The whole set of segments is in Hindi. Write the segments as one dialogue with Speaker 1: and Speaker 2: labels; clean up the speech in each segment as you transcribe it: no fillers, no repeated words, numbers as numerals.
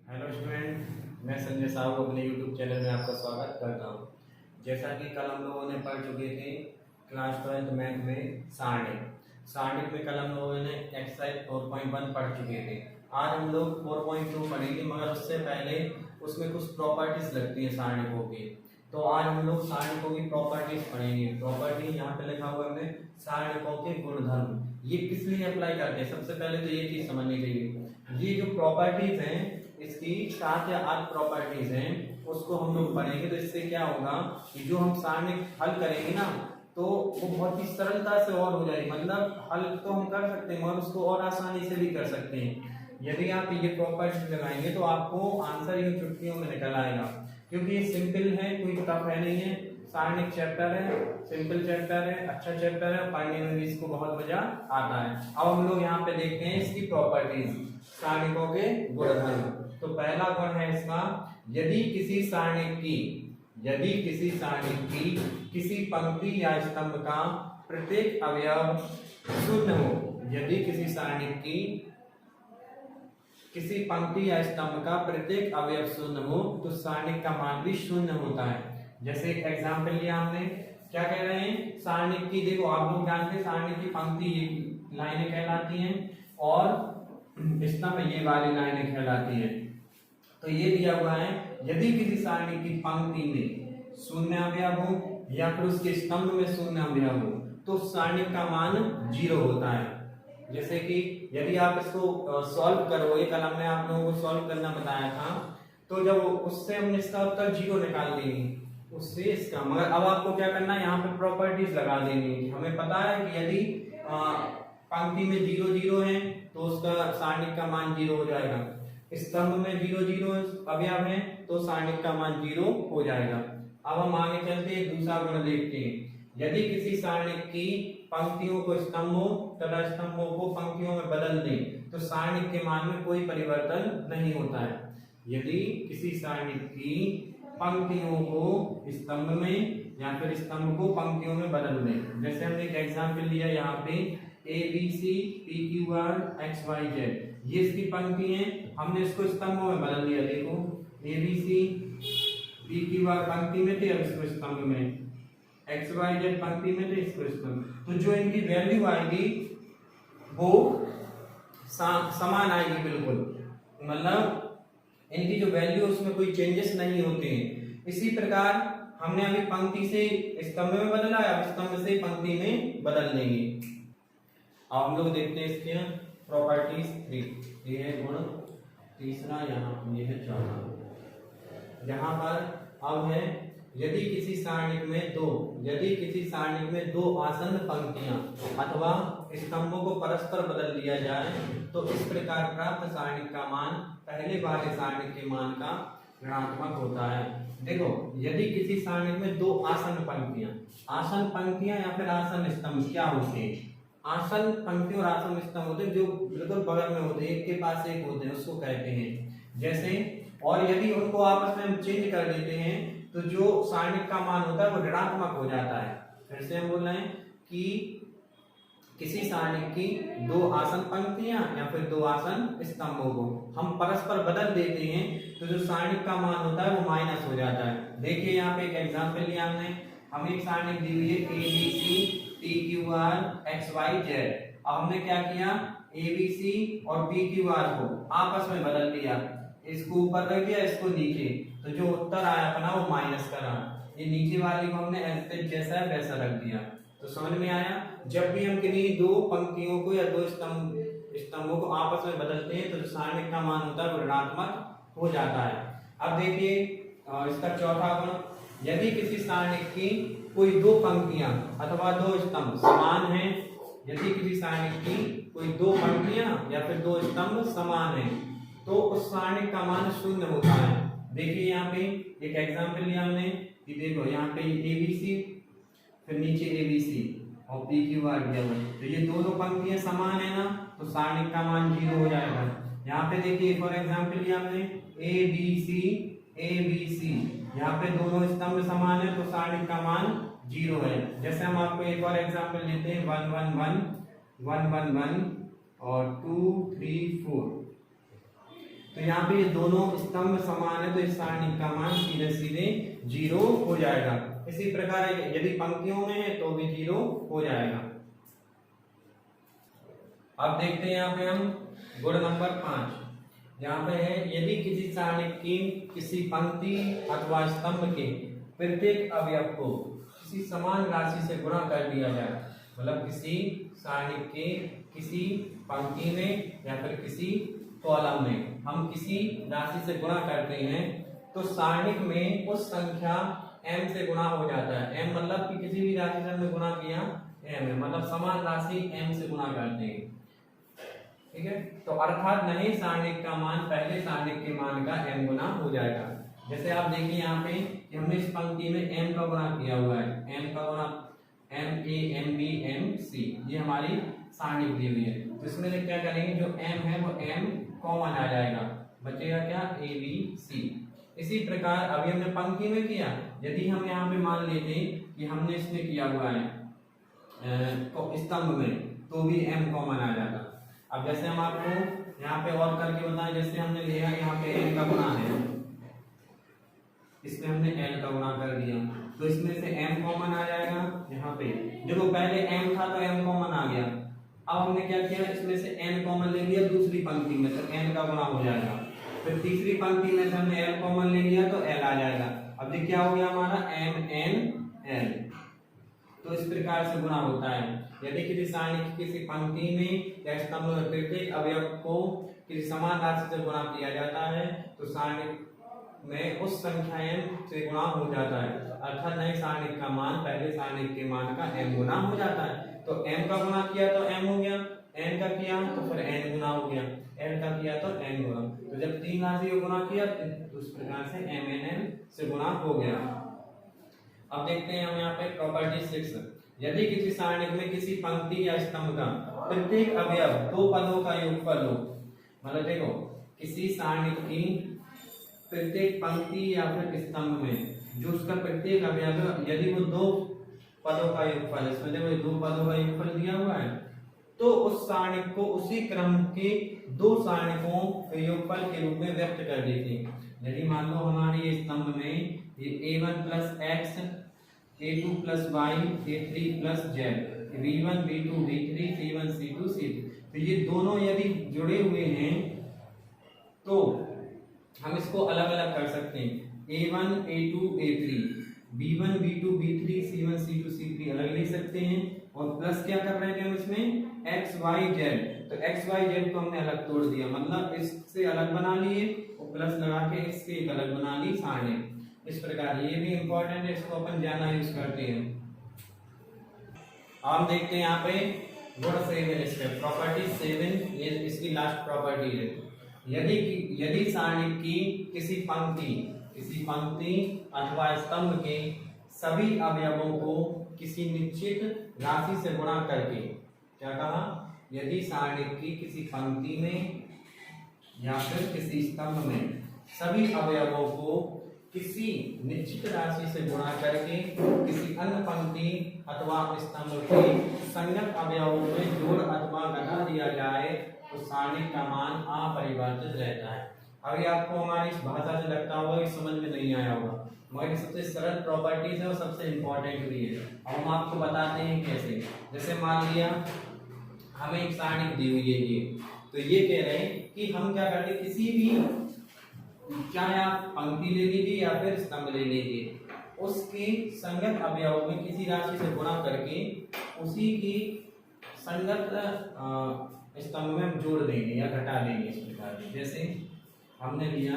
Speaker 1: हेलो स्टूडेंट, मैं संजय साहू अपने यूट्यूब चैनल में आपका स्वागत करता हूँ। जैसा कि कल हम लोगों ने पढ़ चुके थे क्लास 12 मैथ में सारणिक में कल हम लोगों ने एक्सरसाइज 4.1 पढ़ चुके थे। आज हम लोग 4.2 पढ़ेंगे, मगर उससे पहले उसमें कुछ प्रॉपर्टीज लगती हैं सारणिकों की। तो आज हम लोग सारणिकों की प्रॉपर्टीज पढ़ेंगे। प्रॉपर्टी यहाँ पे लिखा हुआ है सारणिकों के गुणधर्म। ये किस लिए अप्लाई करते हैं, सबसे पहले तो ये चीज समझनी चाहिए। ये जो प्रॉपर्टीज हैं, इसकी 7 या 8 प्रॉपर्टीज हैं, उसको हम लोग पढ़ेंगे। तो इससे क्या होगा कि जो हम सारणिक हल करेंगे ना, तो वो बहुत ही सरलता से और हो जाएगी। मतलब हल तो हम कर सकते हैं और उसको और आसानी से भी कर सकते हैं। यदि आप ये प्रॉपर्टीज लगाएंगे तो आपको आंसर यूं चुटकियों में निकल आएगा, क्योंकि ये सिंपल है, कोई टफ है नहीं है। सारणिक चैप्टर है, सिंपल चैप्टर है, अच्छा चैप्टर है, पढ़ने में भी इसको बहुत मजा आता है। अब हम लोग यहाँ पे देखते हैं इसकी प्रॉपर्टीज, सारणिकों के गुणधर्म। तो पहला गुण है इसका, यदि किसी सारणिक की किसी पंक्ति या स्तंभ का प्रत्येक अवयव शून्य हो, यदि किसी सारणिक की किसी पंक्ति या स्तंभ का प्रत्येक अवयव शून्य हो तो सारणिक का मान भी शून्य होता है। जैसे एक एग्जांपल लिया हमने, क्या कह रहे हैं, सारणिक की, देखो आप लोग जानते हैं सारणिक की पंक्ति ये लाइनें कहलाती हैं और स्तंभ ये वाली लाइनें कहलाती हैं। तो ये दिया हुआ है, यदि किसी सारणी की पंक्ति में शून्य अवयव हो या फिर उसके स्तंभ में शून्य अवयव हो तो सारणी का मान 0 होता है। जैसे कि यदि आप इसको सॉल्व करोगे, कल हमने आप लोगों को सॉल्व करना बताया था, तो जब उससे हमने इसका उत्तर 0 निकाल देंगे उससे इसका, मगर अब आपको क्या करना है, यहाँ पे प्रॉपर्टीज लगा देनी है। हमें पता है कि यदि पंक्ति में 0 0 है तो उसका सारणी का मान 0 हो जाएगा, स्तंभ में 0 0 अवयव है तो सारणिक का मान 0 हो जाएगा। अब हम आगे चलते हैं, दूसरा गुण देखते हैं। यदि किसी सारणिक की पंक्तियों को स्तंभों तथा स्तंभों को पंक्तियों में बदल दें तो सारणिक के मान में कोई परिवर्तन नहीं होता है। यदि किसी सारणिक की पंक्तियों को स्तंभ में या फिर स्तंभ को पंक्तियों में बदल दें, जैसे हमने एक एग्जाम्पल लिया यहाँ पे ABC PQR XYZ, ये इसकी पंक्ति है, हमने इसको स्तंभों में बदल दिया। देखो ABC PQR पंक्ति में थे, अब इसको स्तंभ में, XYZ पंक्ति में थे, इसको स्तंभ। तो जो इनकी वैल्यू आएगी वो समान आएगी बिल्कुल, मतलब इनकी जो वैल्यू उसमें कोई चेंजेस नहीं होते हैं। इसी प्रकार हमने अभी पंक्ति से स्तंभ में बदला है, अब स्तंभ से पंक्ति में बदल देंगे। अब हम लोग देखते हैं इसके प्रॉपर्टीज 3। ये है गुण तीसरा, यहाँ ये है चौथा। यहाँ पर अब है, यदि किसी सारणिक में दो आसन्न पंक्तियां अथवा स्तंभों को परस्पर बदल दिया जाए तो इस प्रकार प्राप्त सारणिक का मान पहले वाले सारणिक के मान का ऋणात्मक होता है। देखो, यदि किसी सारणिक में दो आसन्न पंक्तियां या फिर आसन्न स्तंभ क्या होते हैं, आसन पंक्ति और आसन स्तंभ होते हैं जो बिल्कुल बगल में होते हैं, एक के पास एक होते हैं, उसको कहते हैं। जैसे, और यदि उनको आपस में हम चेंज कर देते हैं तो जो सारणिक का मान होता है वो ऋणात्मक हो जाता है। फिर से हम बोल रहे हैं कि किसी सारणिक की दो आसन पंक्तियां या फिर दो आसन स्तंभों को हम परस्पर बदल देते हैं तो जो सारणिक का मान होता है वो माइनस हो जाता है। देखिए यहाँ पे एक एग्जाम्पल लिया हमने, हमें एक सारणिक दी हुई है ABC PQR XYZ। अब हमने क्या किया, ABC और PQR को आपस में बदल दिया, इसको ऊपर रख दिया, इसको नीचे, तो जो उत्तर आया अपना वो माइनस का रहा। ये नीचे वाली को हमने जैसा है वैसा रख दिया। तो समझ में आया, जब भी हम किन्हीं दो पंक्तियों को या दो स्तंभों को आपस में बदलते हैं तो जो सारणिक का मान होता है वो ऋणात्मक हो जाता है। अब देखिए इसका चौथा गुण, यदि किसी सारणिक की कोई दो पंक्तियां अथवा दो स्तंभ समान हैं, यदि किसी सारणिक की कोई दो पंक्तियां या फिर दो स्तंभ समान हैं तो उस सारणिक का मान शून्य होता है। देखिए यहाँ पे एक एग्जांपल लिया हमने कि देखो यहाँ पे ABC फिर नीचे ABC और PQR दिया हुआ है, तो ये दोनों पंक्तियां समान है ना, तो सारणिक का मान 0 हो जाएगा। यहाँ पे देखिए फॉर एग्जांपल लिया हमने ABC, यहाँ पे दोनों स्तंभ समान है तो सारणिक का मान 0 है। जैसे हम आपको एक और एग्जांपल लेते हैं, 1 1 1 1 1 1 और 2 3 4। तो यहाँ पे ये दोनों स्तंभ समान है तो इस सारणी का मान सीधे सीधे 0 हो जाएगा। इसी प्रकार यदि पंक्तियों में है तो भी 0 हो जाएगा। अब देखते हैं यहाँ पे हम गुण नंबर 5। यहाँ पे है यदि किसी सारणी की किसी पंक्ति अथवा स्तंभ के प्रत्येक अवयव को किसी समान राशि से गुणा कर दिया जाए, मतलब किसी सारणी के किसी पंक्ति में या फिर किसी कॉलम में हम किसी राशि से गुणा करते हैं तो सारणिक में उस संख्या m से गुणा हो जाता है। m मतलब कि किसी भी राशि से हमने गुणा किया m है, मतलब समान राशि m से गुणा करते हैं, ठीक है। तो अर्थात नए सारणिक का मान पहले सारणिक के मान का m गुना हो जाएगा। जैसे आप देखिए यहाँ पे कि हमने इस पंक्ति में m का गुणा किया हुआ है, m का गुणा m a m b m c, ये हमारी सारणी दी हुई है। तो इसमें से क्या करेंगे, जो m है वो m कॉमन आ जाएगा, बचेगा क्या a b c। इसी प्रकार अभी हमने पंक्ति में किया, यदि हम यहाँ पे मान लेते कि हमने इसमें किया हुआ है स्तंभ में तो भी m कॉमन आ जाता। अब जैसे हम आपको यहाँ पे और करके बताएं, जैसे हमने लिया यहाँ पे n का गुणा है, इसमें हमने l का गुणा कर दिया तो इसमें से m कॉमन आ जाएगा। यहाँ पे देखो पहले m था तो m कॉमन आ गया, अब हमने क्या किया इसमें से n कॉमन ले लिया दूसरी पंक्ति में तो n का गुणा हो जाएगा, फिर तीसरी पंक्ति में से हमने l कॉमन ले लिया तो l आ जाएगा। अब ये क्या हो गया हमारा m n l। तो इस प्रकार से गुणा होता है। यदि किसी सारणी की किसी पंक्ति में या स्तंभ में प्रत्येक अवयव को किसी समान राशि से गुणा किया जाता है तो सारणी में उस संख्या m से गुणा हो जाता है, अर्थात नए सारणी का मान पहले सारणी के मान का m गुना हो जाता है। तो m का गुणा किया तो m हो गया, n का किया तो फिर n गुना हो गया, n का किया तो n गुना। तो जब तीन राशि को गुना किया तो उस प्रकार से m n n से गुणा हो गया। अब देखते हैं हम यहाँ पे प्रॉपर्टी 6। यदि किसी सारणी में किसी पंक्ति या स्तंभ का प्रत्येक अवयव दो पदों का योगफल हो, मतलब देखो किसी सारणी की प्रत्येक पंक्ति या फिर स्तंभ में जो उसका प्रत्येक अवयव यदि वो दो पदों का योगफल, इसमें देखो दो पदों का योगफल दिया हुआ है, तो उस सारणी को उसी क्रम के दो सारणिकों के योगफल के रूप में व्यक्त कर देते हैं। यदि मान लो हमारे ये स्तंभ में ये a1 plus x, a2 plus y, a3 plus z, b1 b2 b3 c1 c2 c3, तो ये दोनों यदि जुड़े हुए हैं तो हम इसको अलग अलग कर सकते हैं, a1 a2 a3, b1 b2 b3 c1 c2 c3 अलग ले सकते हैं। और प्लस क्या कर रहे हैं हम इसमें x y z, तो x y z को हमने अलग तोड़ दिया, मतलब इससे अलग बना लिए और प्लस लगा के इससे एक अलग बना ली सारणी। इस प्रकार ये भी इंपॉर्टेंट है, इसको अपन ज्यादा यूज करते हैं। हम देखते हैं यहाँ पे गुण 7 इसके प्रॉपर्टी 7, ये इसकी लास्ट प्रॉपर्टी है। यदि सारणी की किसी पंक्ति अथवा स्तंभ के सभी अवयवों को किसी निश्चित राशि से गुणा करके, क्या कहा, यदि सारणी की किसी पंक्ति में या फिर किसी स्तंभ में सभी अवयवों को किसी निश्चित राशि से गुणा करके किसी अन्य पंक्ति अथवा स्तंभ के संगत अवयवों में जोड़ अथवा घटा दिया जाए तो सारणी का मान अपरिवर्तित रहता है। अभी आपको हमारी इस भाषा से लगता होगा कि समझ में नहीं आया होगा, मगर सबसे सरल प्रॉपर्टीज है और सबसे इंपॉर्टेंट भी है। अब हम आपको बताते हैं कैसे। जैसे मान लिया हमें एक सारणी दी हुई है ये, तो ये कह रहे हैं कि हम क्या करते हैं, किसी भी चाहे आप पंक्ति ले लीजिए या फिर स्तंभ ले लीजिए, उसके संगत अवयवों में किसी राशि से गुणा करके उसी की संगत स्तंभ में हम जोड़ देंगे या घटा देंगे। इस प्रकार से जैसे हमने लिया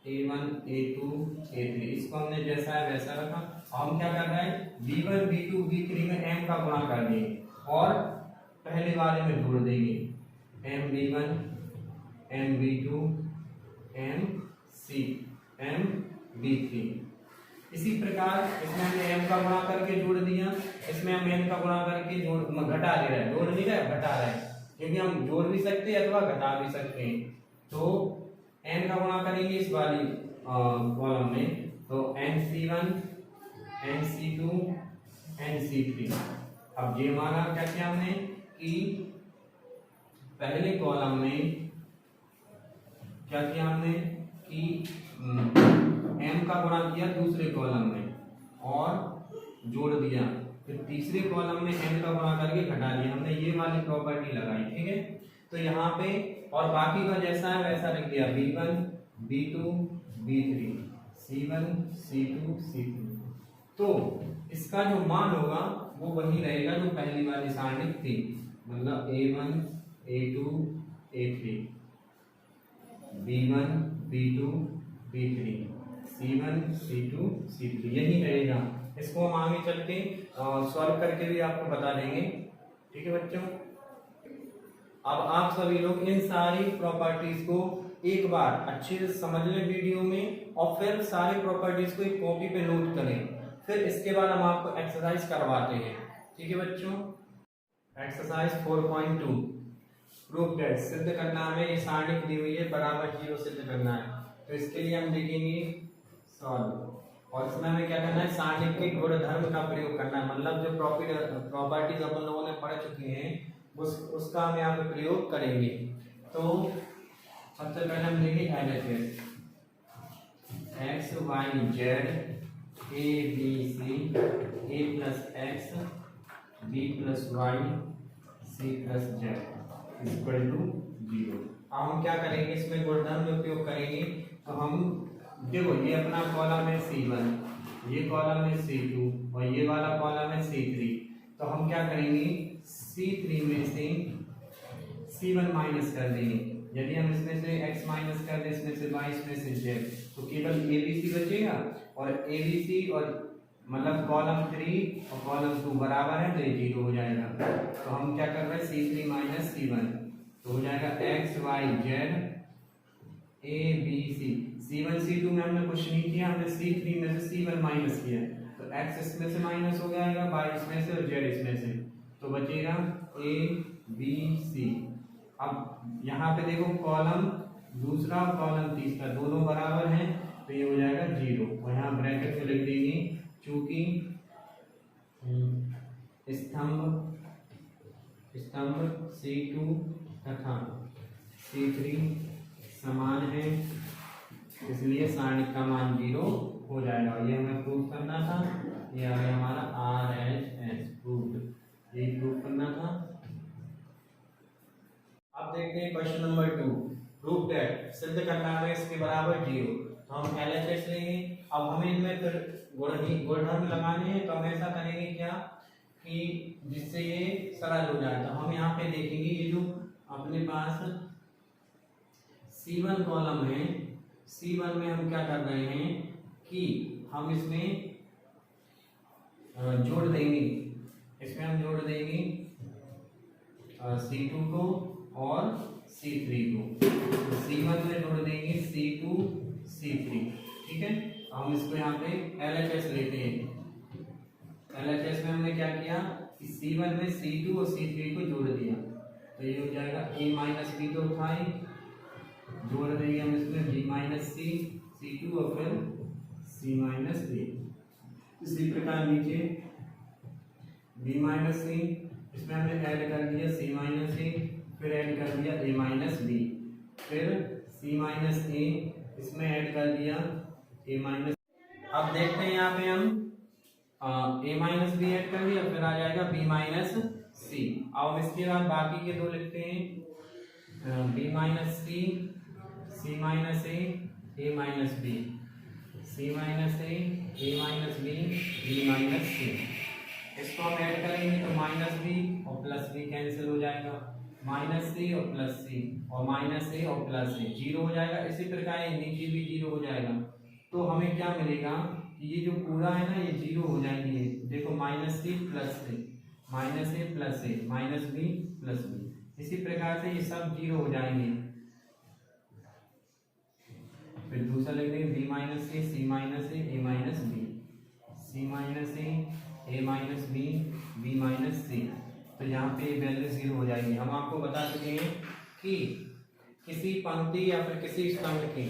Speaker 1: a1 a2 a3, इसको हमने जैसा है वैसा रखा, और हम क्या कर रहे हैं b1 b2 b3 में m का गुणा कर देंगे और पहले वाले में जोड़ देंगे m b1 m b2 m c m b3। इसी प्रकार इसमें हमने m का गुणा करके जोड़ दिया, इसमें हम n का गुणा करके जोड़ घटा दे रहे हैं, जोड़ नहीं रहे घटा रहे हैं, क्योंकि हम जोड़ भी सकते हैं अथवा घटा भी सकते हैं। तो n का गुणा करेंगे इस वाली कॉलम में, तो nc1 nc2 nc3। अब ये हमारा क्या किया हमने कि पहले कॉलम में क्या किया हमने कि m का गुणा किया दूसरे कॉलम में और जोड़ दिया, फिर तीसरे कॉलम में n का गुणा करके घटा दिया, हमने ये वाली प्रॉपर्टी लगाई। ठीक है, तो यहाँ पे और बाकी का जैसा है वैसा लिख दिया, b1 b2 b3 c1 c2 c3। तो इसका जो मान होगा वो वही रहेगा जो पहली वाली सारणी थी, मतलब a1 a2 a3 b1 b2 b3 c1 c2 c3 यही रहेगा। इसको हम आगे चल के सॉल्व करके भी आपको बता देंगे। ठीक है बच्चों, अब आप सभी लोग इन सारी प्रॉपर्टीज को एक बार अच्छे से समझ लें वीडियो में और फिर सारी प्रॉपर्टीज को एक कॉपी पे नोट करें, फिर इसके बाद हम आपको एक्सरसाइज करवाते हैं। ठीक है बच्चों, एक्सरसाइज 4.2 प्रूफ दैट, सिद्ध करना हमें ये सारणी दी हुई है बराबर 0 सिद्ध करना है। तो इसके लिए हम लिखेंगे सॉल्व, और इसमें हमें क्या करना है, सारणी के गुणधर्म का प्रयोग करना है, मतलब जो प्रॉपर्टीज अपन लोगों ने पढ़ चुकी हैं उसका हम यहाँ पे प्रयोग करेंगे। तो सबसे पहले हम लिखेंगे LHS x y z a b c a plus x b plus y c plus z equal to 0। अब हम क्या करेंगे, इसमें गुणधर्म में उपयोग करेंगे। तो हम देखो ये अपना कॉलम है C1, ये कॉलम है C2 और ये वाला कॉलम है C3। तो हम क्या करेंगे, C3 में से C1 माइनस कर देंगे। यदि हम इसमें से x माइनस कर दें, इसमें से y, इसमें से z, तो केवल ABC बचेगा। और ABC और मतलब कॉलम 3 और कॉलम 2 बराबर है तो ये 0 हो जाएगा। तो हम क्या कर रहे हैं, C3 माइनस C1, तो हो जाएगा x y z a b c। C1 C2 में हमने कुछ नहीं किया, हमने C3 में से C1 माइनस किया, तो x इसमें से माइनस हो जाएगा, y इसमें से और z इसमें से, तो बचेगा a b c। अब यहाँ पे देखो कॉलम दूसरा और कॉलम तीसरा दोनों बराबर हैं, तो ये हो जाएगा 0 और यहाँ ब्रैकेट में लिख देंगे चूंकि स्तंभ C2 तथा C3 समान है, इसलिए सारणी का मान 0 हो जाएगा। ये हमें प्रूफ करना था, ये आ गया हमारा RHS प्रूफ, ये प्रूफ करना था। अब देखते हैं क्वेश्चन नंबर 2, प्रूफ दैट, सिद्ध करना है इसके बराबर 0। तो हम LHS लेंगे। अब हमें इनमें फिर गुणधर्म लगाने हैं, तो हम ऐसा करेंगे क्या कि जिससे ये सरल हो जाए। तो हम यहाँ पे देखेंगे ये जो अपने पास C1 कॉलम है, C1 में हम क्या कर रहे हैं कि हम इसमें जोड़ देंगे, इसमें हम जोड़ देंगे C2 को और C3 को। तो C1 में जोड़ देंगे C2 C3। ठीक है, हम इसको यहाँ पे LHS लेते हैं। LHS में हमने क्या किया कि C1 में C2 और C3 को जोड़ दिया, तो ये हो जाएगा a माइनस b तो उठाए, जोड़ देंगे हम इसमें b माइनस c C2 और फिर c माइनस a। इसी प्रकार नीचे b माइनस c, इसमें हमने ऐड कर दिया c माइनस a, फिर ऐड कर दिया a माइनस b, फिर c माइनस a, इसमें ऐड कर दिया a माइनस। अब देखते हैं यहाँ पे हम a माइनस बी ऐड कर दिया, फिर आ जाएगा b माइनस सी। अब इसके बाद बाकी के दो लिखते हैं b minus c, c minus a minus b, c minus a minus b, b minus c। इसको हम ऐड करेंगे तो माइनस b और प्लस b कैंसिल हो जाएगा, माइनस c और प्लस c और माइनस a और प्लस a 0 हो जाएगा। इसी प्रकार नीचे भी 0 हो जाएगा। तो हमें क्या मिलेगा, ये जो पूरा है ना ये 0 हो जाएंगे। देखो minus c plus a, minus a plus a, minus b plus b, इसी प्रकार से ये सब 0 हो जाएंगे। फिर दूसरा लिख देंगे b minus a, c minus a minus b, c minus a minus b, b minus c। तो यहाँ पे वैल्यू 0 हो जाएगी। हम आपको बता चुके हैं कि किसी पंक्ति या फिर किसी स्तंभ की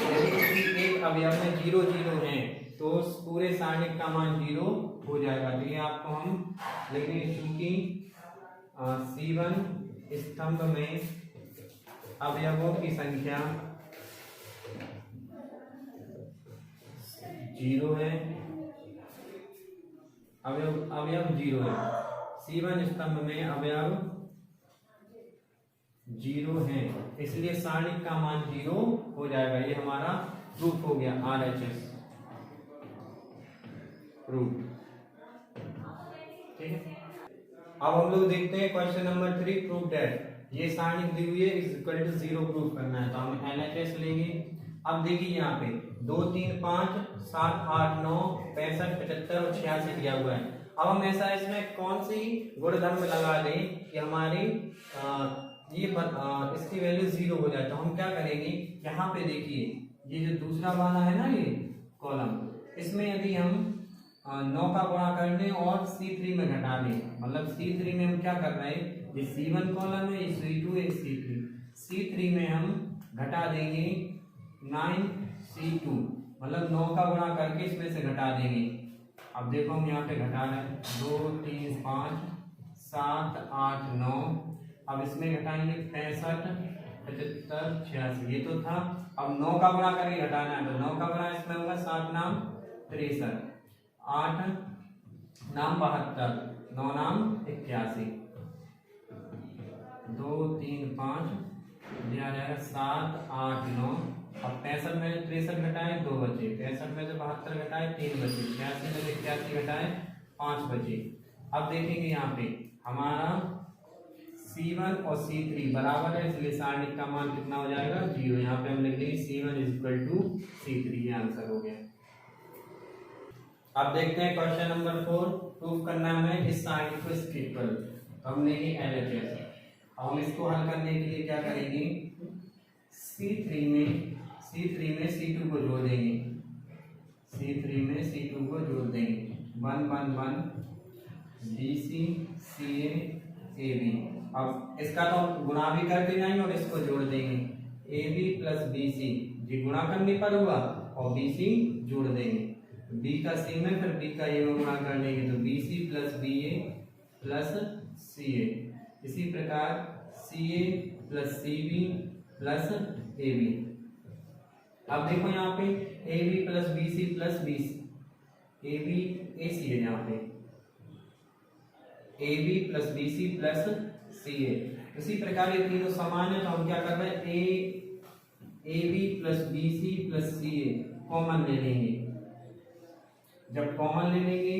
Speaker 1: यदि किसी एक अवयव में 0 0 है तो उस पूरे सारणी का मान 0 हो जाएगा। तो ये आपको हम लिखेंगे चूंकि C1 स्तंभ में अवयवों की संख्या 0 है, अवयव 0 है। C1 स्तंभ में अवयव 0 है, इसलिए सारणिक का मान 0 हो जाएगा। ये हमारा प्रूफ हो गया, RHS प्रूफ। ठीक है, अब हम लोग देखते हैं क्वेश्चन नंबर 3, प्रूफ दैट। ये सारणिक दी हुई है, इज इक्वल टू 0 प्रूफ करना है, तो हम LHS लेंगे। अब देखिए यहाँ पे 2 3 5 7 8 9 65 75 और 86 दिया हुआ है। अब हम ऐसा इसमें कौन सी गुणधर्म लगा दें कि हमारी इसकी वैल्यू 0 हो जाए। तो हम क्या करेंगे, यहाँ पे देखिए ये जो दूसरा वाला है ना, ये कॉलम, इसमें यदि हम 9 का गुणा कर दें और C3 में घटा दें, मतलब C3 में हम क्या कर रहे हैं, ये C1 कॉलम है, ये C2 है, C3। C3 में हम घटा देंगे 9C2, मतलब 9 का गुणा करके इसमें से घटा देंगे। अब देखो हम यहाँ पे घटा रहे हैं 2 3 5 7 8 9, अब इसमें घटाएंगे 65 75 86, ये तो था। अब 9 का गुणा करके घटाना है, तो 9 का गुणा इसमें होगा 7 नाम 63, 8 नाम 72, 9 नाम 81, 2 3 5 दिया जाएगा 7 8 9। अब 65 में 63 घटाए 2 बचे, 65 में से 72 घटाए 3 बचे, 86 में से 81 घटाए 5 बचे। अब देखेंगे यहाँ पे हमारा C1 और C3 बराबर है, इसलिए सारणिक का मान कितना हो जाएगा, 0। यहाँ पे हम लिख देंगे C1 is equal to C3, ये आंसर हो गया। अब देखते हैं क्वेश्चन नंबर 4, प्रूफ करना है हमें इस सारणिक को इसके इक्वल। तो हम लेंगे LHS। हम इसको हल करने के लिए क्या करेंगे, C3 में C2 को जोड़ देंगे, C3 में C2 को जोड़ देंगे, 1 1 1 BC CA AB। अब इसका तो गुणा भी करके जाएंगे और इसको जोड़ देंगे, AB प्लस BC, ये गुणा करने पर हुआ, और BC जोड़ देंगे, B का C में फिर B का A में गुणा कर देंगे, तो BC plus BA plus CA। इसी प्रकार CA plus CB plus AB। अब देखो यहाँ पे AB plus BC plus BC, AB AC है यहाँ पे, AB plus BC plus CA। इसी प्रकार ये तीनों समान है, तो हम क्या कर रहे हैं, AB plus BC plus CA common ले लेंगे। जब कॉमन ले लेंगे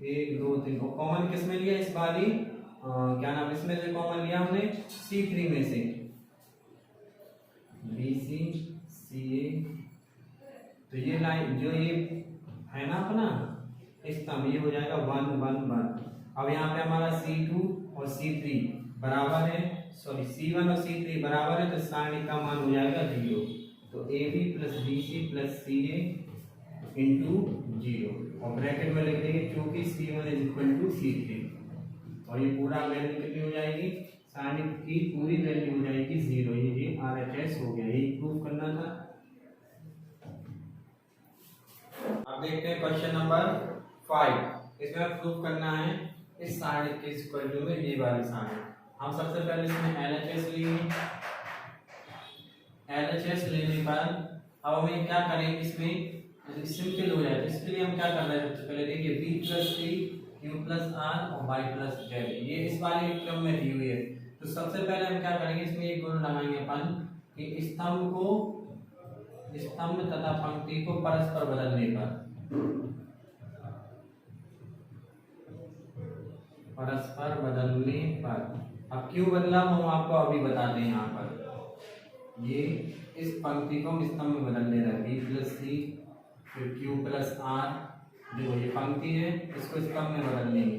Speaker 1: 1 2 3, और कॉमन किस में लिया इस बार ही, क्या नाम, इसमें से कॉमन लिया हमने C3 में से, BC CA। तो ये लाइन जो ये है ना अपना स्तंभ, ये हो जाएगा 1 1 1। अब यहाँ पे हमारा C2 और C3 बराबर है, सॉरी C1 और C3 बराबर है, तो सारणिक का मान हो जाएगा 0। तो AB plus BC plus CA into 0, और ब्रैकेट में लिख देंगे क्योंकि C1 is equal to C3, और ये पूरा वैल्यू कितनी हो जाएगी, सारणिक की पूरी वैल्यू हो जाएगी 0। ये RHS हो गया, यही प्रूफ करना था। अब देखते हैं क्वेश्चन नंबर 5, इसमें प्रूफ करना है इस सारणिक के इक्वल टू में ये वाली सारणिक। हम सबसे पहले इसमें LHS लेंगे, LHS लेने पर अब हमें क्या करेंगे, इसमें सिंपल हो जाए, तो इसके लिए हम क्या कर रहे हैं, सबसे पहले देखिए B plus C Q plus R और Y प्लस Z, ये इस वाले क्रम में दी हुई है। तो सबसे पहले हम क्या करेंगे, इसमें एक गुण लगाएंगे अपन कि स्तंभ तथा पंक्ति को परस्पर बदलने पर, परस्पर बदलने पर। अब क्यों बदला हम आपको अभी बताते हैं। यहाँ पर ये इस पंक्ति को हम स्तंभ में बदल दे रहे हैं, B प्लस C फिर Q प्लस R, जो ये पंक्ति है इसको स्तंभ में बदल देंगे,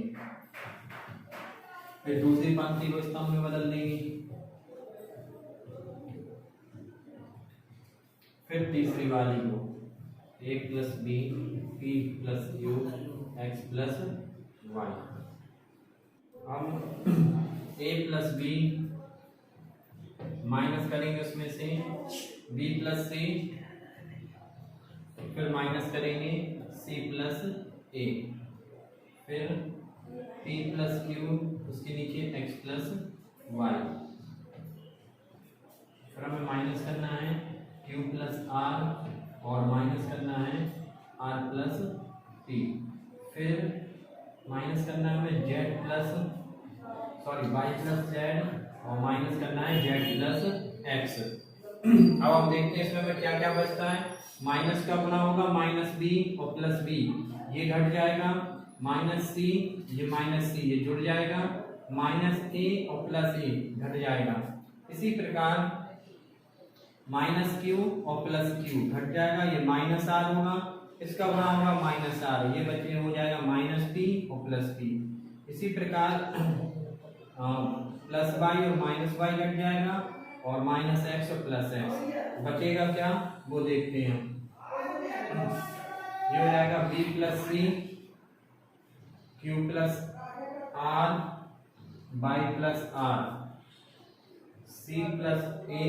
Speaker 1: फिर दूसरी पंक्ति को स्तंभ में बदल देंगे, फिर तीसरी वाली को A plus B P plus Q X plus Y। हम A प्लस B माइनस करेंगे उसमें से B प्लस C, फिर माइनस करेंगे C प्लस A, फिर P प्लस Q, उसके नीचे X प्लस Y, फिर हमें माइनस करना है क्यू प्लस आर और माइनस करना है आर प्लस पी, फिर माइनस करना है हमें z plus y plus z और माइनस करना है जेड प्लस एक्स। अब हम देखते हैं इसमें हमें क्या क्या बचता है। माइनस का गुना होगा माइनस बी और प्लस बी, ये घट जाएगा, माइनस सी, ये माइनस सी, ये जुड़ जाएगा, माइनस ए और प्लस ए घट जाएगा। इसी प्रकार माइनस क्यू और प्लस क्यू घट जाएगा, ये माइनस आर होगा, इसका गुना होगा माइनस आर, ये बचे हो जाएगा माइनस पी और प्लस पी। इसी प्रकार प्लस वाई और माइनस वाई घट जाएगा और माइनस एक्स और प्लस एक्स बचेगा क्या वो देखते हैं। ये हो जाएगा b plus c, q plus r, y plus r, c plus a,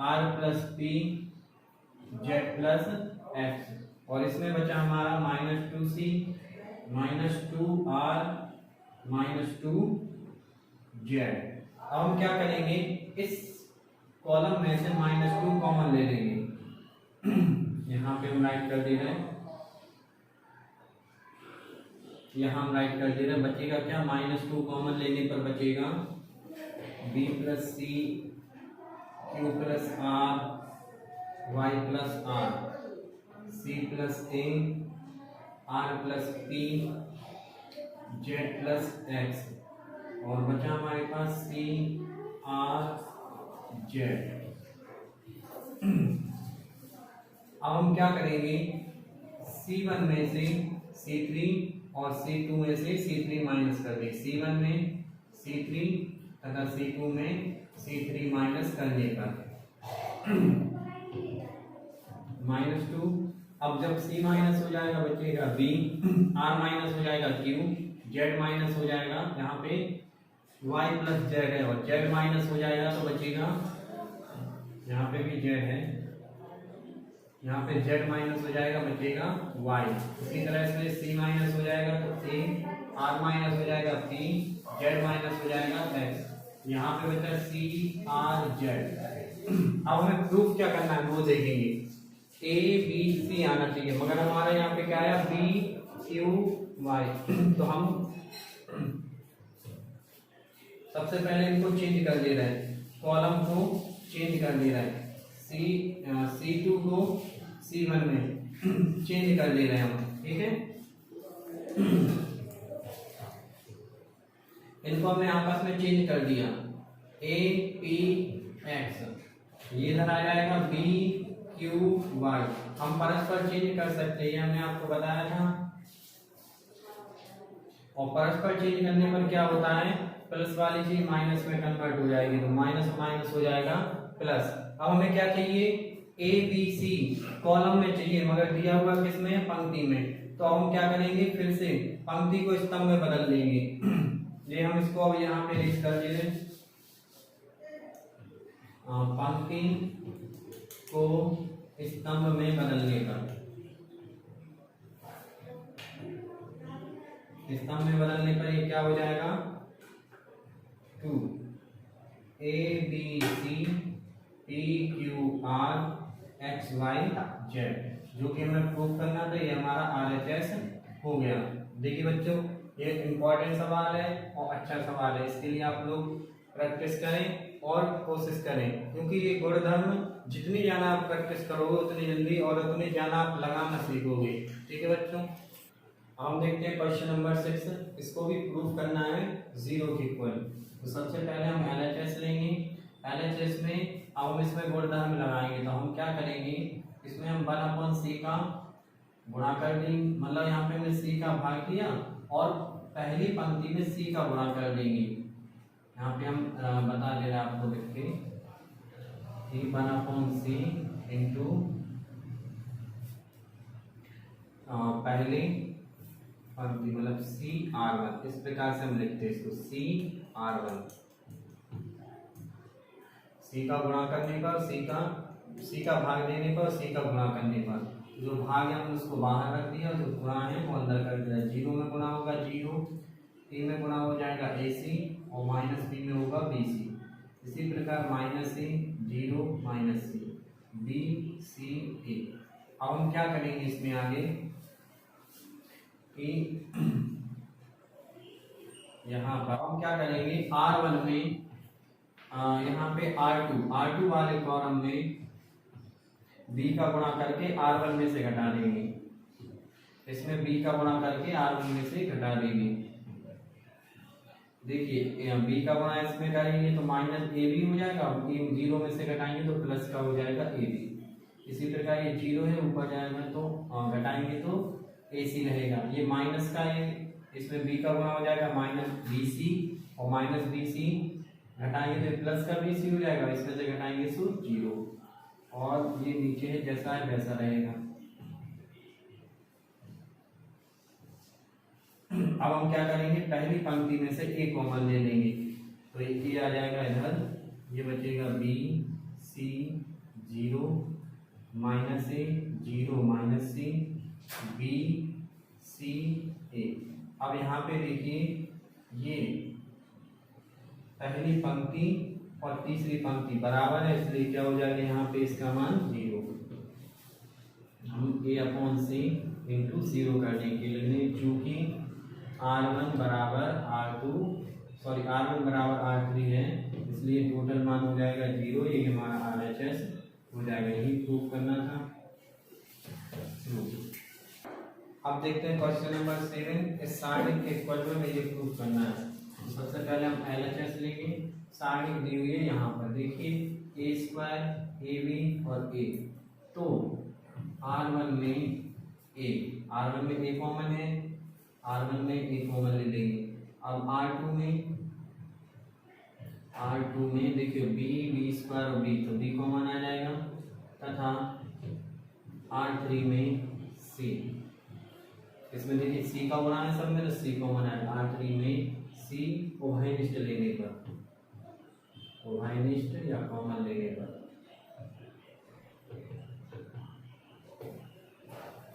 Speaker 1: r plus p, z plus x, और इसमें बचा हमारा minus two c, minus two r, minus two z. अब हम क्या करेंगे, इस कॉलम में से माइनस टू कॉमन ले लेंगे। यहाँ पे हम राइट कर दे रहे हैं, यहाँ हम राइट कर दे रहे हैं, बचेगा क्या, माइनस टू कॉमन लेने पर बचेगा b plus c, q plus r, y plus r, c plus a, r plus p, z plus x, और बचा हमारे पास सी आर जेड। अब हम क्या करेंगे, C1 में से C3 और C2 में से C3 माइनस कर दें, C1 में C3 तथा C2 में C3 माइनस करने पर -2। अब जब C माइनस हो जाएगा बचेगा B, R माइनस हो जाएगा Q, Z माइनस हो जाएगा, यहाँ पे Y प्लस Z है और Z माइनस हो जाएगा तो बचेगा, यहाँ पे भी Z है, यहाँ पे Z माइनस हो जाएगा बचेगा Y। इसी तरह से C माइनस हो जाएगा तो A, R माइनस हो जाएगा P, Z माइनस हो जाएगा X, यहाँ पे बचा C R Z। अब हमें प्रूफ क्या करना है वो देखेंगे, A B C आना चाहिए, मगर हमारा यहाँ पे क्या आया B Q Y। तो हम सबसे पहले इनको चेंज कर दे रहे हैं, कॉलम को चेंज कर दे रहे हैं, C2 को C1 में चेंज कर दे रहे हैं हम, ठीक है। इनको हमने आपस में चेंज कर दिया, A P X, ये इधर आ जाएगा B Q Y। हम परस्पर चेंज कर सकते हैं, ये हमने आपको बताया था। और परस्पर चेंज करने पर क्या होता है, प्लस वाली चीज माइनस में कन्वर्ट हो जाएगी, तो माइनस माइनस हो जाएगा प्लस। अब हमें क्या चाहिए, ए बी सी कॉलम में चाहिए, मगर दिया हुआ किस में, पंक्ति में। तो अब हम क्या करेंगे, फिर से पंक्ति को स्तंभ में बदल देंगे। ये हम इसको अब यहाँ पे लिख कर दे, पंक्ति को स्तंभ में बदलने पर, स्तंभ में बदलने पर ये क्या हो जाएगा, 2 A B C P Q R X Y Z, जो कि हमें प्रूफ करना था। ये हमारा RHS हो गया। देखिए बच्चों, ये इम्पोर्टेंट सवाल है और अच्छा सवाल है, इसके लिए आप लोग प्रैक्टिस करें और कोशिश करें, क्योंकि ये गुणधर्म जितनी ज्यादा आप प्रैक्टिस करोगे उतनी जल्दी और उतनी ज्यादा आप लगाना सीखोगे, ठीक है बच्चों। हम देखते हैं क्वेश्चन नंबर 6, इसको भी प्रूफ करना है 0 के इक्वल। तो सबसे पहले हम LHS लेंगे, LHS में अब हम इसमें गुणधर्म लगाएंगे, तो हम क्या करेंगे, इसमें हम 1/c का गुणा कर देंगे, मतलब यहाँ पे हमने c का भाग किया और पहली पंक्ति में c का गुणा कर देंगे। यहाँ पे हम बता दे रहे हैं आपको, लिख के 1/c इंटू पहली पंक्ति मतलब CR1, इस प्रकार से हम लिखते हैं इसको, CR1। C का गुणा करने पर, C का भाग देने पर, C का गुणा करने पर, जो भाग है हमने उसको बाहर रख दिया, जो गुणा है वो अंदर कर दिया। 0 में गुणा होगा 0, P में गुणा हो जाएगा AC और -P में होगा BC। इसी प्रकार -C 0 बी सी ए। अब हम क्या करेंगे इसमें आगे कि यहाँ पर हम क्या करेंगे R1 में यहाँ पे R2 वाले कॉलम में B का गुणा करके R1 में से घटा देंगे। इसमें B का गुणा करके R1 में से घटा देंगे। देखिए B का गुणा इसमें करेंगे तो माइनस ए बी हो जाएगा, 0 में से घटाएंगे तो प्लस का हो जाएगा ए बी। इसी प्रकार ये 0 है, ऊपर जाएगा तो घटाएंगे तो ए सी रहेगा। ये माइनस का है, इसमें B का गुणा हो जाएगा माइनस बी सी, और माइनस बी सी घटाएंगे तो प्लस का बी सी हो जाएगा, इसमें से घटाएंगे तो 0, और ये नीचे है जैसा है वैसा रहेगा। अब हम क्या करेंगे पहली पंक्ति में से ए कॉमन ले लेंगे, तो ये आ जाएगा इधर, ये बचेगा बी सी 0 माइनस ए 0 माइनस सी बी सी ए। अब यहाँ पे देखिए ये पहली पंक्ति और तीसरी पंक्ति बराबर है, इसलिए क्या हो जाएगा यहाँ पे इसका मान 0। हम ए अपॉन सी इंटू 0 करने के लिए, चूंकि R1 बराबर R3 है, इसलिए टोटल मान हो जाएगा 0। ये हमारा RHS हो जाएगा, यही प्रूव करना था। अब देखते हैं क्वेश्चन नंबर 7। इस सारणी के इक्वल में ये प्रूव करना है। तो सबसे पहले हम LHS लेंगे। सारणी दी हुई है यहाँ पर, देखिए a स्क्वायर ए बी और a, तो R1 में a कॉमन है, R1 में a कॉमन ले लेंगे। अब R2 में देखिए b स्क्वायर और b, तो b कॉमन आ जाएगा, तथा R3 में c, इसमें देखिए c का गुणा है सब में, तो c कॉमन है। R3 में c उभयनिष्ठ लेने पर, उभयनिष्ठ या कॉमन लेने पर,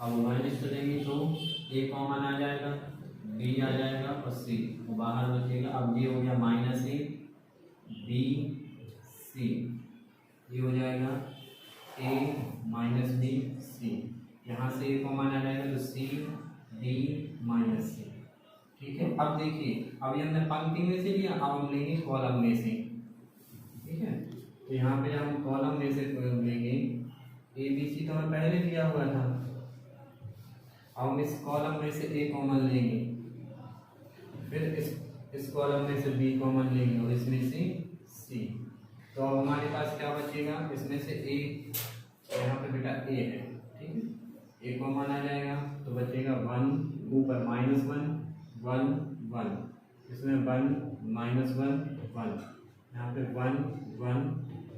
Speaker 1: अब उभयनिष्ठ लेंगे तो a कॉमन आ जाएगा, b आ जाएगा और c बाहर बचेगा। अब ये हो गया माइनस ए बी सी, ये हो जाएगा a माइनस बी सी, यहाँ से a कॉमन आ जाएगा तो c d माइनस सी। ठीक है, अब देखिए अब ये हमने पंक्ति में से लिया, अब हम लेंगे कॉलम में से। ठीक है, तो यहाँ पे जब हम कॉलम में से लेंगे, ए बी सी तो हमें पहले दिया हुआ था, अब हम इस कॉलम में से ए कॉमन लेंगे, फिर इस कॉलम में से बी कॉमन लेंगे और इसमें से सी। तो अब हमारे पास क्या बचेगा, इसमें से ए, यहाँ पे बेटा ए है, ठीक है, ए कॉमन आ जाएगा तो बचेगा 1, ऊपर -1 1 1, इसमें 1 -1 1, यहाँ पे 1 1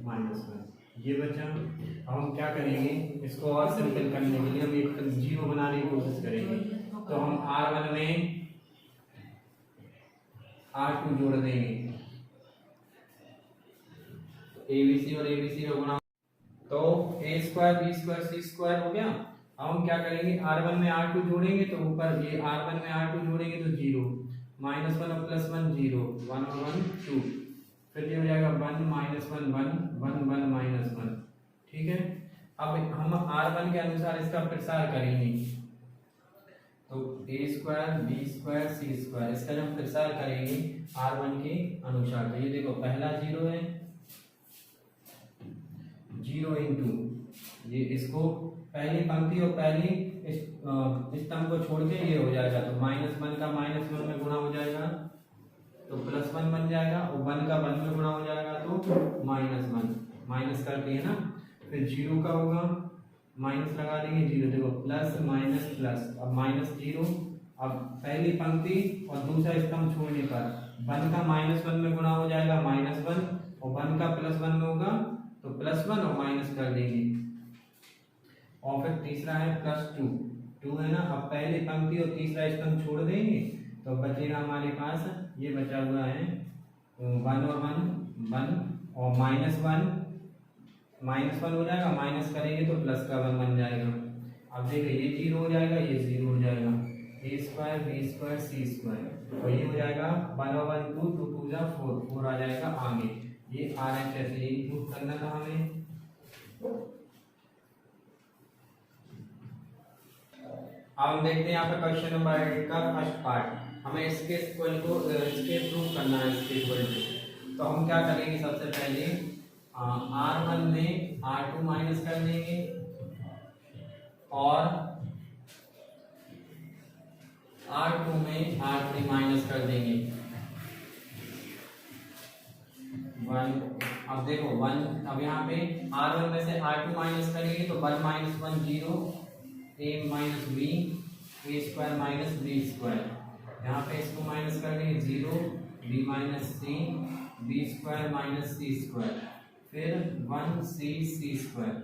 Speaker 1: -1, ये बचा। अब हम क्या करेंगे, इसको और सिंपल करने के लिए हम एक 0 बनाने की कोशिश करेंगे। तो हम R1 में R2 जोड़ देंगे, ABC और ABC का गुणा, तो a square b square c square हो गया। अब हम क्या करेंगे, R1 में R2 जोड़ेंगे तो ऊपर ये R1 में R2 जोड़ेंगे तो 0, -1 और +1 0, 1 और 1 2, फिर ये हो जाएगा 1 -1 1 1 1 -1। ठीक है, अब हम R1 के अनुसार इसका प्रसार करेंगे, तो a square b square c square, इसका जब प्रसार करेंगे R1 के अनुसार, तो ये देखो पहला 0 है, 0 इंटू ये, इसको पहली पंक्ति और पहली स्तंभ को छोड़ के ये हो जाएगा, तो -1 का -1 में गुणा हो जाएगा तो +1 बन जाएगा, और 1 का 1 में गुणा हो जाएगा तो -1, माइनस कर दिए ना, फिर 0 का होगा, माइनस लगा देंगे 0, देखो प्लस माइनस प्लस, अब -0, अब पहली पंक्ति और दूसरा स्तंभ छोड़ने पर 1 का -1 में गुणा हो जाएगा -1, और 1 का +1 में होगा तो +1 और माइनस कर देंगे, और फिर तीसरा है +2 है ना। अब पहली पंक्ति और तीसरा स्तंभ छोड़ देंगे तो बचेगा हमारे पास, ये बचा हुआ है 1 और 1 1, और -1 हो जाएगा, माइनस करेंगे तो प्लस का 1 बन जाएगा। अब देखिए ये 0 हो जाएगा, ये 0 हो जाएगा, a square b square c square, और ये हो जाएगा 1 और 1 2 2 2 जा 4 4 आ जाएगा आगे। ये RHS यही प्रूफ करना था हमें। अब हम देखते हैं यहाँ पे क्वेश्चन नंबर 8 का फर्स्ट पार्ट। हमें इसके इक्वल को इसके प्रूव करना है, इसके इक्वल टू। तो हम क्या करेंगे, सबसे पहले R1 में R2 माइनस कर देंगे और R2 में R3 माइनस कर देंगे। 1, अब देखो 1, अब यहाँ पे R1 में से R2 माइनस करेंगे तो 1 minus 1 0, a minus b, a square minus b square. यहाँ पे इसको माइनस कर देंगे 0, b minus c, b square minus c square, फिर 1c c स्क्वायर।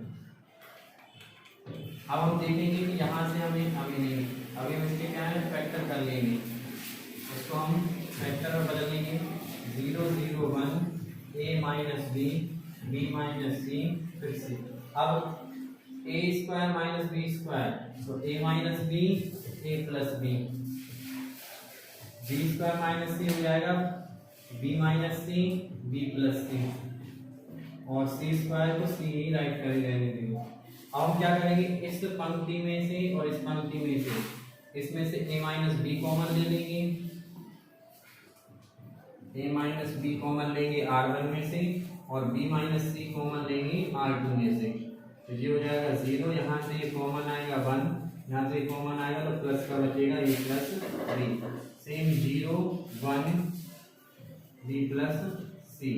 Speaker 1: अब हम देखेंगे कि यहाँ से हमें अभी हम इसके क्या है फैक्टर कर लेंगे, इसको हम फैक्टर में बदल लेंगे। 0 0 1, a minus b, b minus c, फिर c। अब a square minus b square, तो a minus b, a plus b, b square minus c हो जाएगा b minus c, b plus c, और c स्क्वायर को c ही राइट कर रहने देंगे। अब हम क्या करेंगे, इस पंक्ति में से और इस पंक्ति में से, इसमें से a माइनस b कॉमन ले लेंगे, a माइनस b कॉमन लेंगे R1 में से, और b माइनस c कॉमन लेंगे R2 में से। तो ये हो जाएगा 0, यहाँ से ये कॉमन आएगा 1, यहाँ से कॉमन आएगा तो प्लस का बचेगा a plus b, same 0 1 b plus c,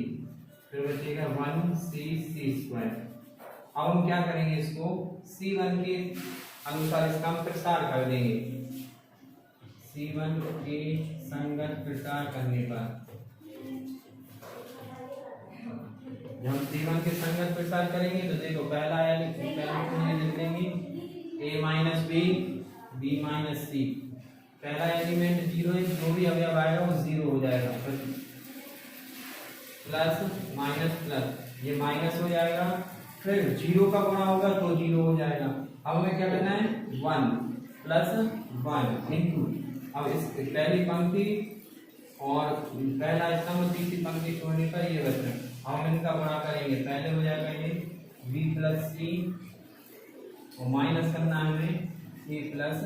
Speaker 1: फिर बचेगा 1c c स्क्वायर। अब हम क्या करेंगे, इसको C1 के अनुसार इसका हम प्रसार कर देंगे। C1 के संगत प्रसार करने पर, जब हम C1 के संगत प्रसार करेंगे तो देखो पहला एलिमेंट लिख देंगे a minus b, b minus c। पहला एलिमेंट 0 है, जो भी अवयव आएगा वो 0 हो जाएगा, प्लस माइनस प्लस, ये माइनस हो जाएगा, फिर 0 का गुणा होगा तो 0 हो जाएगा। अब हमें क्या करना है, 1 प्लस 1 इंटू, अब इस पहली पंक्ति और पहला स्तंभ तीसरी पंक्ति छोड़ने पर ये बच रहा है। हम इनका गुणा करेंगे, पहले हो जाएगा ये b प्लस c, और माइनस करना है हमें a प्लस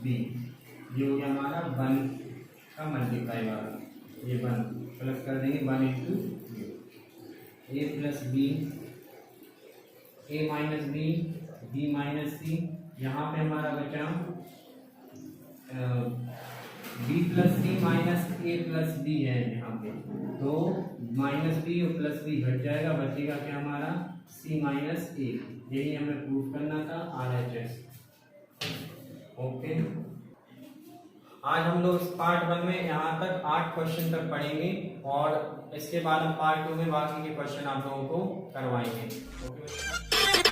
Speaker 1: b, ये हो गया हमारा 1 का मल्टीप्लाई वाला, ये 1 प्लस कर देंगे 1 into a plus b, a minus b, b minus c। यहाँ पे हमारा बचा b plus c minus a plus b है, यहाँ पे तो माइनस b और प्लस b घट जाएगा, बचेगा क्या हमारा c माइनस a। यही हमें प्रूफ करना था RHS। ओके, आज हम लोग इस पार्ट 1 में यहाँ तक 8 क्वेश्चन तक पढ़ेंगे, और इसके बाद हम पार्ट 2 में बाकी के क्वेश्चन आप लोगों को करवाएंगे। ओके।